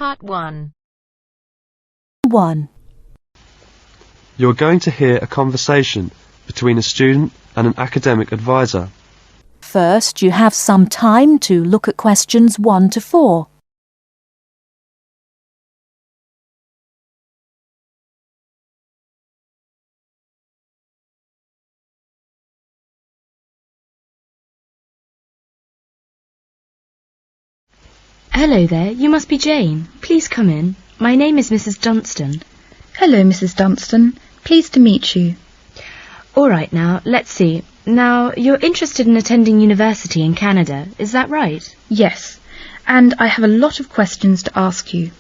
Part 1. 1. You're going to hear a conversation between a student and an academic advisor. First, you have some time to look at questions 1 to 4. Hello there, you must be Jane. Please come in. My name is Mrs. Dunstan. Hello, Mrs. Dunstan. Pleased to meet you. All right now, let's see. Now, you're interested in attending university in Canada, is that right? Yes, and I have a lot of questions to ask you.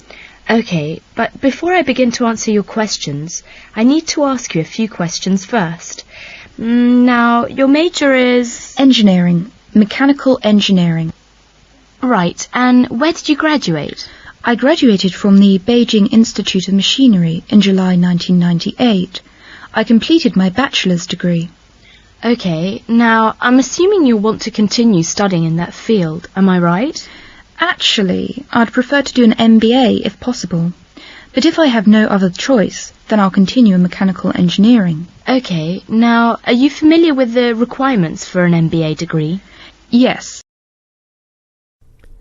Okay, but before I begin to answer your questions, I need to ask you a few questions first. Now, your major is... Engineering. Mechanical engineering. Right, and where did you graduate? I graduated from the Beijing Institute of Machinery in July 1998. I completed my bachelor's degree. Okay, now, I'm assuming you'll want to continue studying in that field, am I right? Actually, I'd prefer to do an MBA if possible. But if I have no other choice, then I'll continue in mechanical engineering. Okay, now, are you familiar with the requirements for an MBA degree? Yes.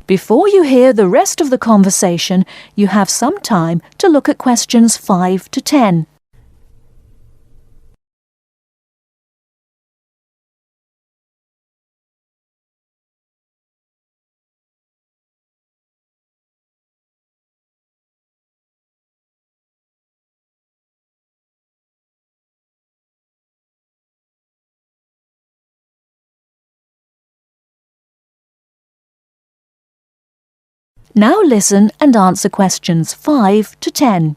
Before you hear the rest of the conversation, you have some time to look at questions 5 to 10. Now listen and answer questions 5 to 10.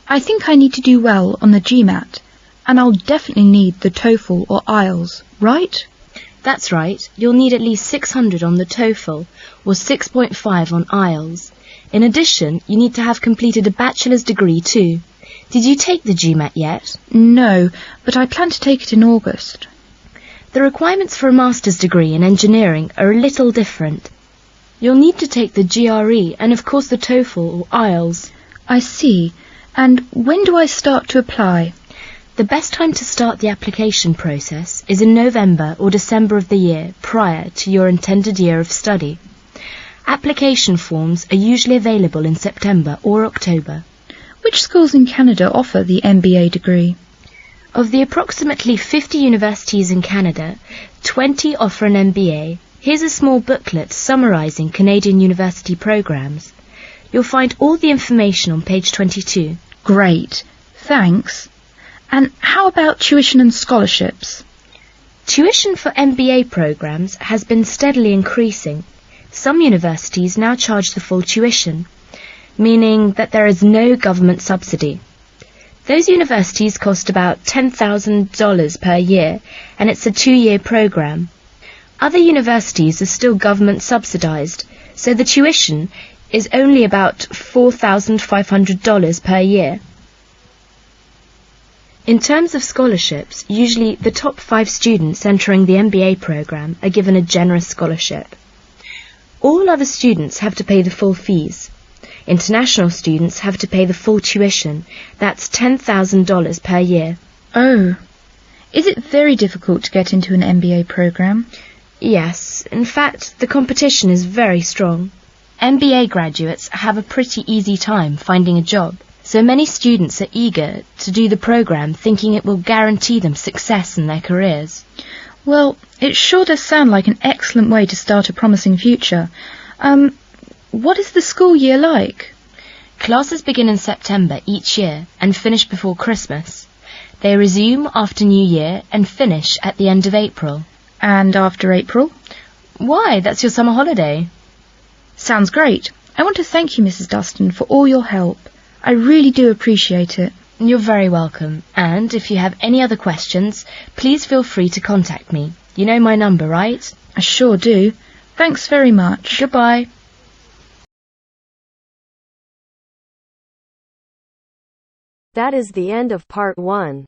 I think I need to do well on the GMAT, and I'll definitely need the TOEFL or IELTS, right? That's right. You'll need at least 600 on the TOEFL or 6.5 on IELTS. In addition, you need to have completed a bachelor's degree too. Did you take the GMAT yet? No, but I plan to take it in August. The requirements for a master's degree in engineering are a little different. You'll need to take the GRE and of course the TOEFL or IELTS. I see. And when do I start to apply? The best time to start the application process is in November or December of the year prior to your intended year of study. Application forms are usually available in September or October. Which schools in Canada offer the MBA degree? Of the approximately 50 universities in Canada, 20 offer an MBA. Here's a small booklet summarising Canadian university programmes. You'll find all the information on page 22. Great, thanks. And how about tuition and scholarships? Tuition for MBA programmes has been steadily increasing. Some universities now charge the full tuition, meaning that there is no government subsidy. Those universities cost about $10,000 per year, and it's a 2-year programme. Other universities are still government subsidised, so the tuition is only about $4,500 per year. In terms of scholarships, usually the top 5 students entering the MBA programme are given a generous scholarship. All other students have to pay the full fees. International students have to pay the full tuition, that's $10,000 per year. Oh, is it very difficult to get into an MBA programme? Yes, in fact, the competition is very strong. MBA graduates have a pretty easy time finding a job, so many students are eager to do the programme thinking it will guarantee them success in their careers. Well, it sure does sound like an excellent way to start a promising future. What is the school year like? Classes begin in September each year and finish before Christmas. They resume after New Year and finish at the end of April. And after April? Why, that's your summer holiday. Sounds great. I want to thank you, Mrs. Dunstan, for all your help. I really do appreciate it. You're very welcome. And if you have any other questions, please feel free to contact me. You know my number, right? I sure do. Thanks very much. Goodbye. That is the end of part 1.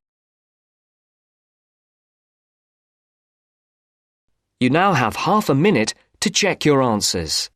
You now have half a minute to check your answers.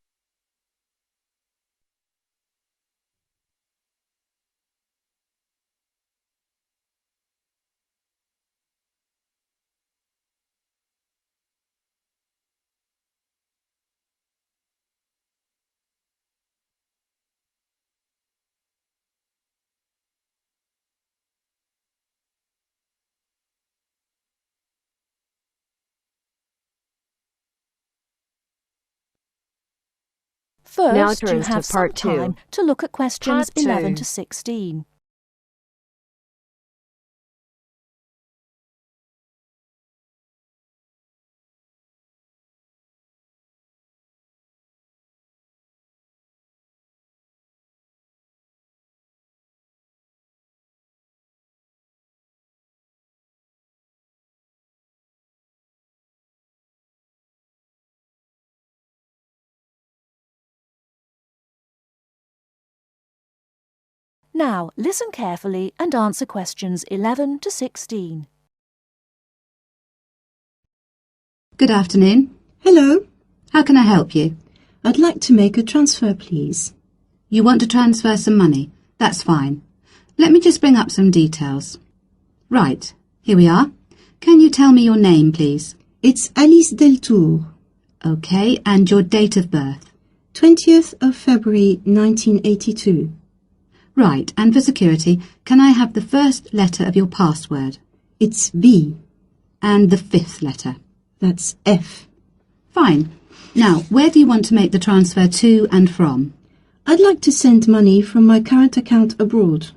First, you turns to have some part 2. time to look at questions Part 2. 11 to 16. Now, listen carefully and answer questions 11 to 16. Good afternoon. Hello. How can I help you? I'd like to make a transfer, please. You want to transfer some money? That's fine. Let me just bring up some details. Right, here we are. Can you tell me your name, please? It's Alice Deltour. Okay, and your date of birth? 20th of February 1982. Right, and for security, can I have the first letter of your password? It's B. And the fifth letter? That's F. Fine. Now, where do you want to make the transfer to and from? I'd like to send money from my current account abroad.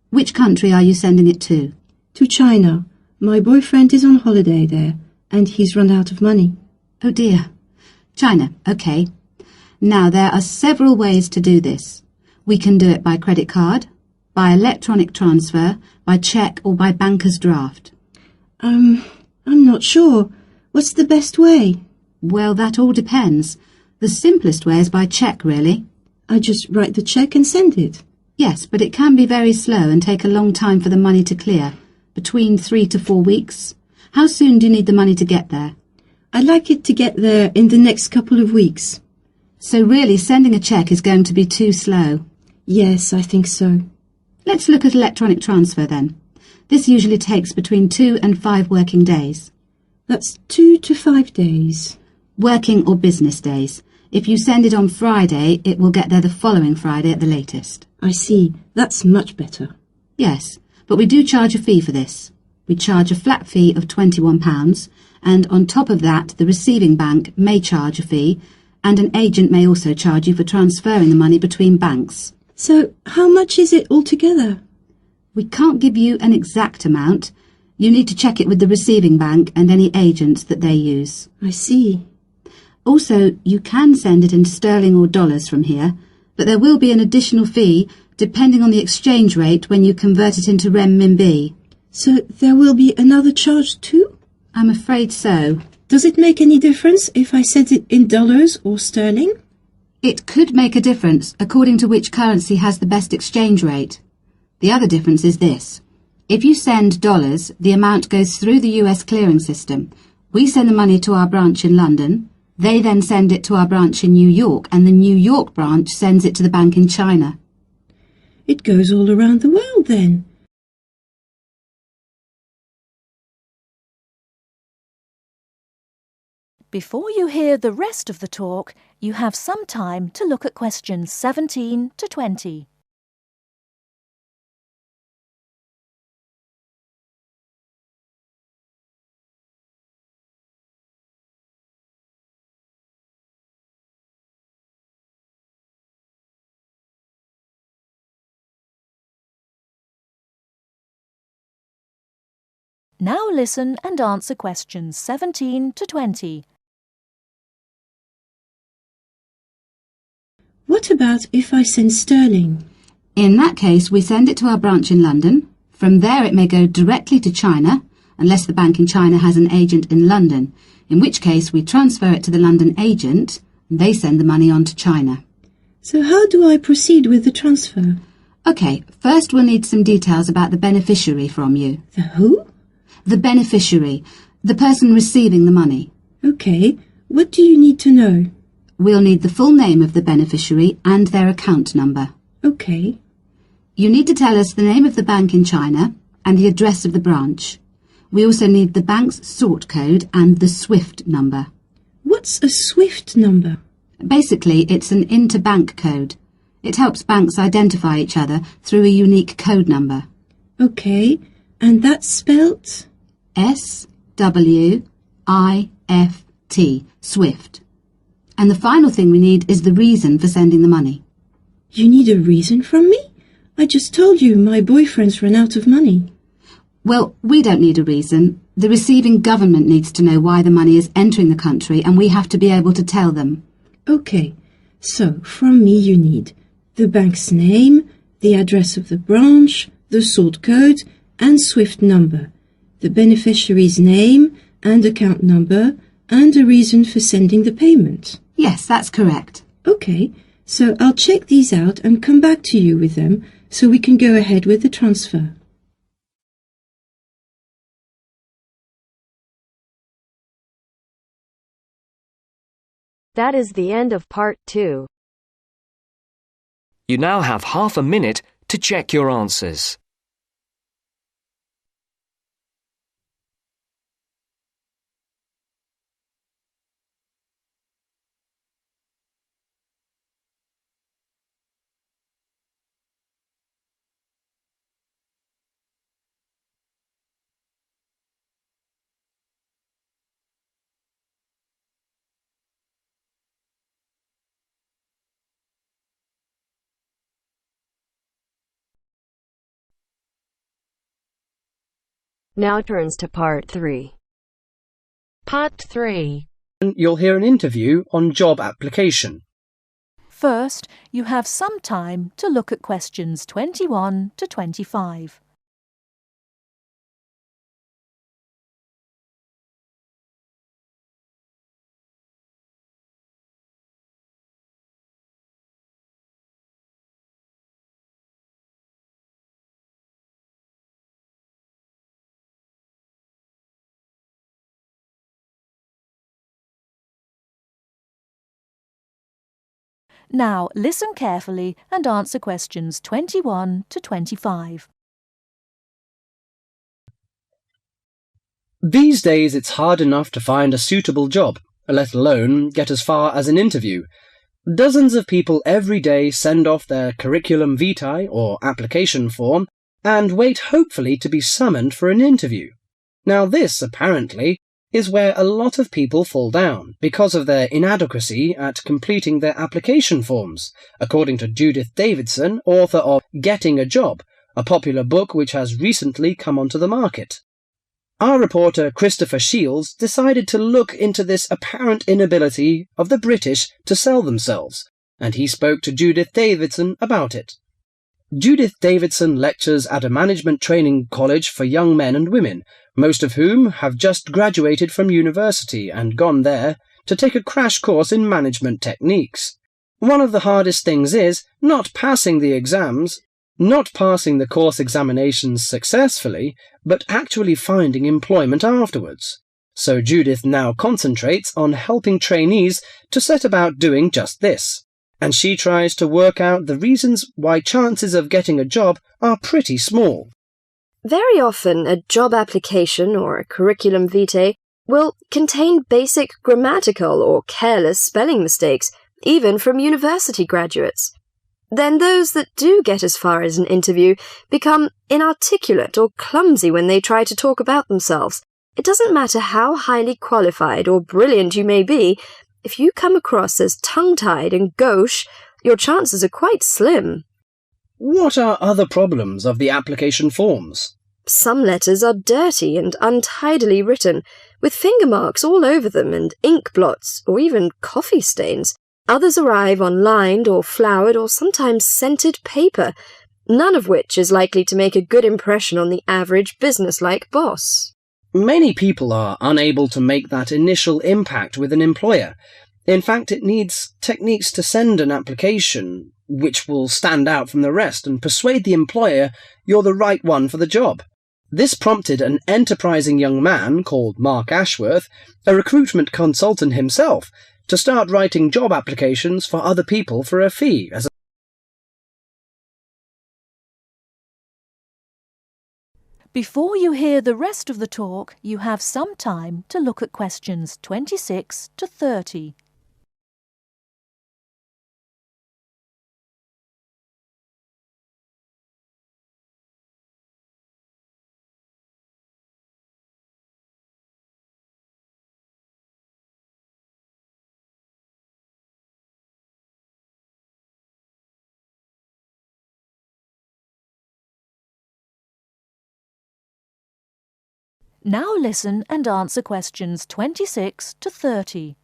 Which country are you sending it to? To China. My boyfriend is on holiday there, and he's run out of money. Oh dear. China, okay. Now, there are several ways to do this. We can do it by credit card, by electronic transfer, by cheque or by banker's draft. I'm not sure. What's the best way? Well, that all depends. The simplest way is by cheque, really. I just write the cheque and send it. Yes, but it can be very slow and take a long time for the money to clear. Between 3 to 4 weeks. How soon do you need the money to get there? I'd like it to get there in the next couple of weeks. So really, sending a cheque is going to be too slow. Yes, I think so. Let's look at electronic transfer then. This usually takes between 2 and 5 working days. That's 2 to 5 days. Working or business days. If you send it on Friday, it will get there the following Friday at the latest. I see. That's much better. Yes, but we do charge a fee for this. We charge a flat fee of £21, and on top of that, the receiving bank may charge a fee, and an agent may also charge you for transferring the money between banks. So, how much is it altogether? We can't give you an exact amount. You need to check it with the receiving bank and any agents that they use. I see. Also, you can send it in sterling or dollars from here, but there will be an additional fee depending on the exchange rate when you convert it into renminbi. So, there will be another charge too? I'm afraid so. Does it make any difference if I send it in dollars or sterling? It could make a difference according to which currency has the best exchange rate. The other difference is this. If you send dollars, the amount goes through the US clearing system. We send the money to our branch in London. They then send it to our branch in New York, and the New York branch sends it to the bank in China. It goes all around the world then. Before you hear the rest of the talk, you have some time to look at questions 17 to 20. Now listen and answer questions 17 to 20. What about if I send sterling? In that case, we send it to our branch in London. From there it may go directly to China, unless the bank in China has an agent in London, in which case we transfer it to the London agent, and they send the money on to China. So how do I proceed with the transfer? OK, first we'll need some details about the beneficiary from you. The who? The beneficiary, the person receiving the money. OK, what do you need to know? We'll need the full name of the beneficiary and their account number. OK. You need to tell us the name of the bank in China and the address of the branch. We also need the bank's sort code and the SWIFT number. What's a SWIFT number? Basically, it's an interbank code. It helps banks identify each other through a unique code number. OK, and that's spelt? SWIFT, SWIFT. And the final thing we need is the reason for sending the money. You need a reason from me? I just told you my boyfriend's run out of money. Well, we don't need a reason. The receiving government needs to know why the money is entering the country, and we have to be able to tell them. Okay, so from me you need the bank's name, the address of the branch, the sort code and SWIFT number, the beneficiary's name and account number, and a reason for sending the payment. Yes, that's correct. Okay, so I'll check these out and come back to you with them so we can go ahead with the transfer. That is the end of part 2. You now have half a minute to check your answers. Now turns to part 3. Part 3. You'll hear an interview on job application. First, you have some time to look at questions 21 to 25. Now listen carefully and answer questions 21 to 25. These days it's hard enough to find a suitable job, let alone get as far as an interview. Dozens of people every day send off their curriculum vitae or application form and wait hopefully to be summoned for an interview. Now this, apparently, is where a lot of people fall down because of their inadequacy at completing their application forms, according to Judith Davidson, author of Getting a Job, a popular book which has recently come onto the market. Our reporter Christopher Shields decided to look into this apparent inability of the British to sell themselves, and he spoke to Judith Davidson about it. Judith Davidson lectures at a management training college for young men and women, most of whom have just graduated from university and gone there to take a crash course in management techniques. One of the hardest things is not passing the exams, not passing the course examinations successfully, but actually finding employment afterwards. So Judith now concentrates on helping trainees to set about doing just this. And she tries to work out the reasons why chances of getting a job are pretty small. Very often, a job application or a curriculum vitae will contain basic grammatical or careless spelling mistakes, even from university graduates. Then those that do get as far as an interview become inarticulate or clumsy when they try to talk about themselves. It doesn't matter how highly qualified or brilliant you may be, if you come across as tongue-tied and gauche, your chances are quite slim. What are other problems of the application forms? Some letters are dirty and untidily written, with finger marks all over them and ink blots or even coffee stains. Others arrive on lined or flowered or sometimes scented paper, none of which is likely to make a good impression on the average business-like boss. Many people are unable to make that initial impact with an employer. In fact, it needs techniques to send an application which will stand out from the rest and persuade the employer you're the right one for the job. This prompted an enterprising young man called Mark Ashworth, a recruitment consultant himself, to start writing job applications for other people for a fee as a Before you hear the rest of the talk, you have some time to look at questions 26 to 30. Now listen and answer questions 26 to 30.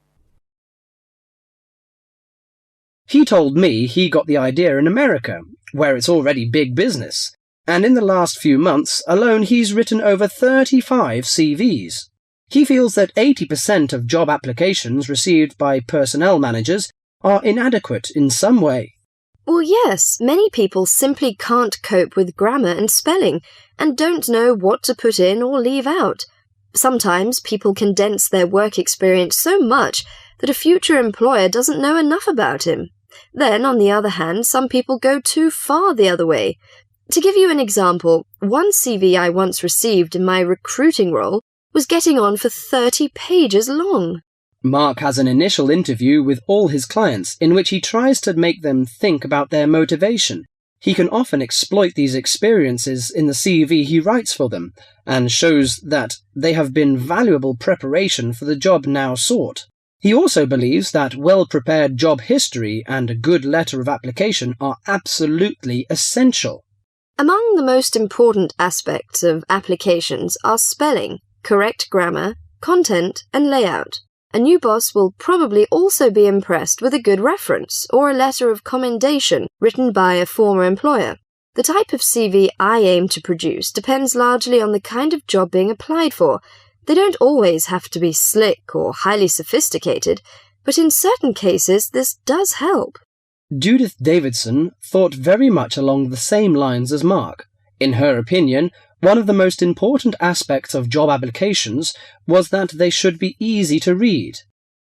He told me he got the idea in America, where it's already big business, and in the last few months alone he's written over 35 CVs. He feels that 80% of job applications received by personnel managers are inadequate in some way. Well, yes, many people simply can't cope with grammar and spelling and don't know what to put in or leave out. Sometimes people condense their work experience so much that a future employer doesn't know enough about him. Then, on the other hand, some people go too far the other way. To give you an example, one CV I once received in my recruiting role was getting on for 30 pages long. Mark has an initial interview with all his clients in which he tries to make them think about their motivation. He can often exploit these experiences in the CV he writes for them and shows that they have been valuable preparation for the job now sought. He also believes that well-prepared job history and a good letter of application are absolutely essential. Among the most important aspects of applications are spelling, correct grammar, content, and layout. A new boss will probably also be impressed with a good reference or a letter of commendation written by a former employer. The type of CV I aim to produce depends largely on the kind of job being applied for. They don't always have to be slick or highly sophisticated, but in certain cases this does help. Judith Davidson thought very much along the same lines as Mark. In her opinion, one of the most important aspects of job applications was that they should be easy to read.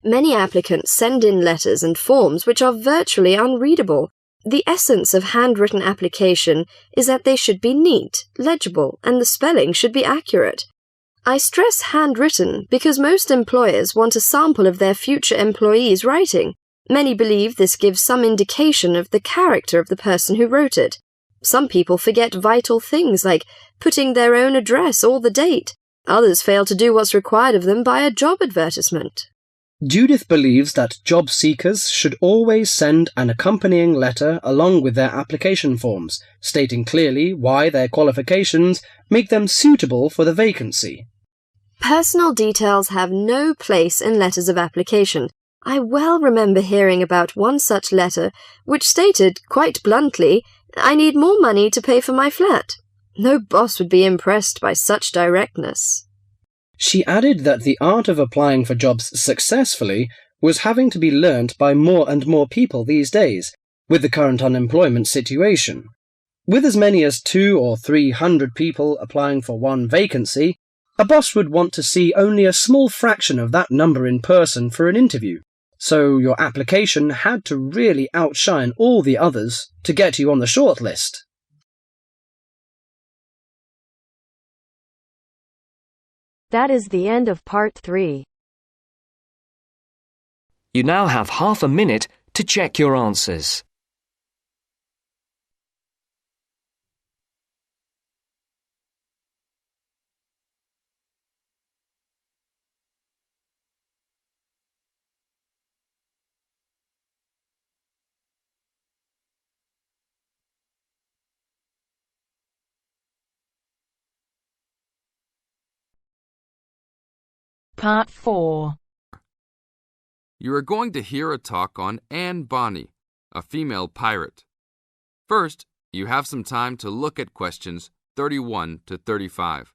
Many applicants send in letters and forms which are virtually unreadable. The essence of handwritten application is that they should be neat, legible, and the spelling should be accurate. I stress handwritten because most employers want a sample of their future employees' writing. Many believe this gives some indication of the character of the person who wrote it. Some people forget vital things like putting their own address or the date. Others fail to do what's required of them by a job advertisement. Judith believes that job seekers should always send an accompanying letter along with their application forms, stating clearly why their qualifications make them suitable for the vacancy. Personal details have no place in letters of application. I well remember hearing about one such letter which stated, quite bluntly, "I need more money to pay for my flat." No boss would be impressed by such directness. She added that the art of applying for jobs successfully was having to be learnt by more and more people these days, with the current unemployment situation. With as many as 200 or 300 people applying for one vacancy, a boss would want to see only a small fraction of that number in person for an interview. So your application had to really outshine all the others to get you on the shortlist. That is the end of part 3. You now have half a minute to check your answers. Part 4. You are going to hear a talk on Anne Bonny, a female pirate. First, you have some time to look at questions 31 to 35.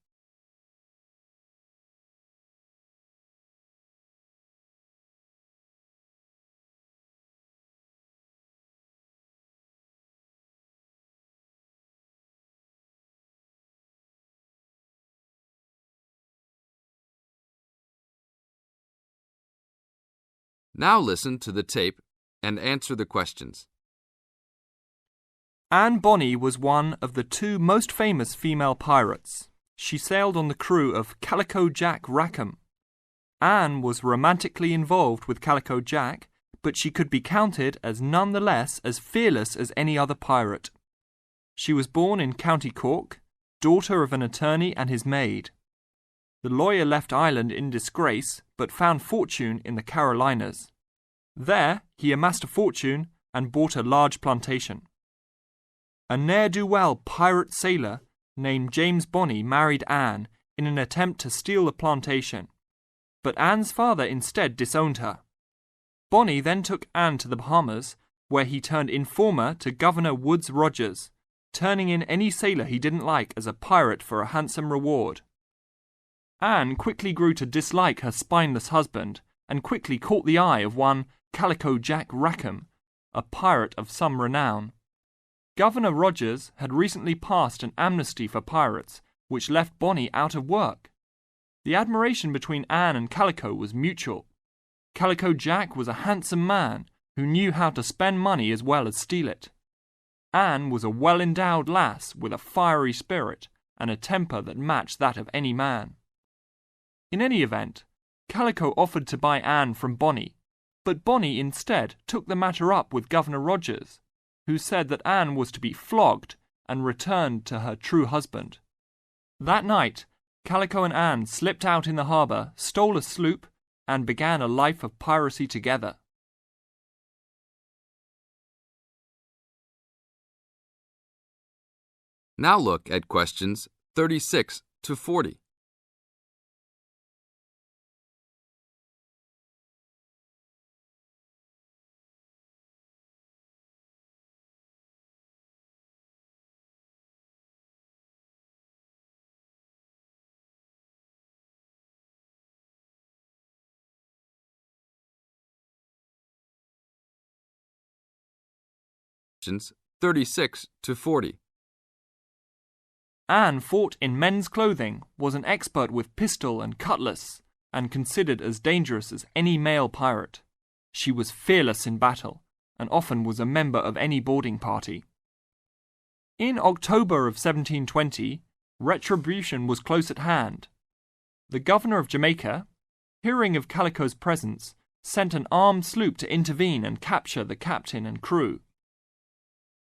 Now listen to the tape and answer the questions. Anne Bonny was one of the 2 most famous female pirates. She sailed on the crew of Calico Jack Rackham. Anne was romantically involved with Calico Jack, but she could be counted as none the less as fearless as any other pirate. She was born in County Cork, daughter of an attorney and his maid. The lawyer left Ireland in disgrace, but found fortune in the Carolinas. There, he amassed a fortune and bought a large plantation. A ne'er-do-well pirate sailor named James Bonny married Anne in an attempt to steal the plantation, but Anne's father instead disowned her. Bonnie then took Anne to the Bahamas, where he turned informer to Governor Woodes Rogers, turning in any sailor he didn't like as a pirate for a handsome reward. Anne quickly grew to dislike her spineless husband and quickly caught the eye of one Calico Jack Rackham, a pirate of some renown. Governor Rogers had recently passed an amnesty for pirates, which left Bonnie out of work. The admiration between Anne and Calico was mutual. Calico Jack was a handsome man who knew how to spend money as well as steal it. Anne was a well-endowed lass with a fiery spirit and a temper that matched that of any man. In any event, Calico offered to buy Anne from Bonnie, but Bonnie instead took the matter up with Governor Rogers, who said that Anne was to be flogged and returned to her true husband. That night, Calico and Anne slipped out in the harbour, stole a sloop, and began a life of piracy together. Now look at questions 36 to 40. Questions 36 to 40. Anne fought in men's clothing, was an expert with pistol and cutlass, and considered as dangerous as any male pirate. She was fearless in battle, and often was a member of any boarding party. In October of 1720, retribution was close at hand. The governor of Jamaica, hearing of Calico's presence, sent an armed sloop to intervene and capture the captain and crew.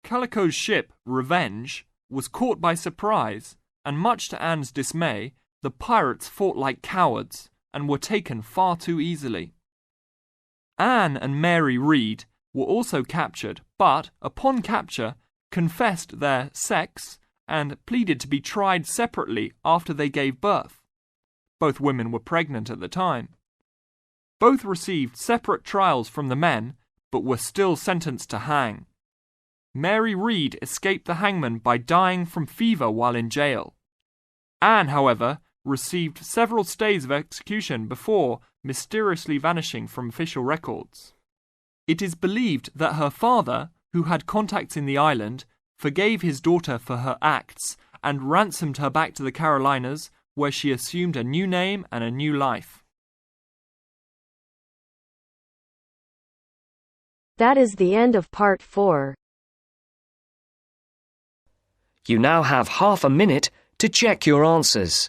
Calico's ship, Revenge, was caught by surprise, and much to Anne's dismay, the pirates fought like cowards and were taken far too easily. Anne and Mary Read were also captured, but, upon capture, confessed their sex and pleaded to be tried separately after they gave birth. Both women were pregnant at the time. Both received separate trials from the men, but were still sentenced to hang. Mary Read escaped the hangman by dying from fever while in jail. Anne, however, received several stays of execution before mysteriously vanishing from official records. It is believed that her father, who had contacts in the island, forgave his daughter for her acts and ransomed her back to the Carolinas, where she assumed a new name and a new life. That is the end of part 4. You now have half a minute to check your answers.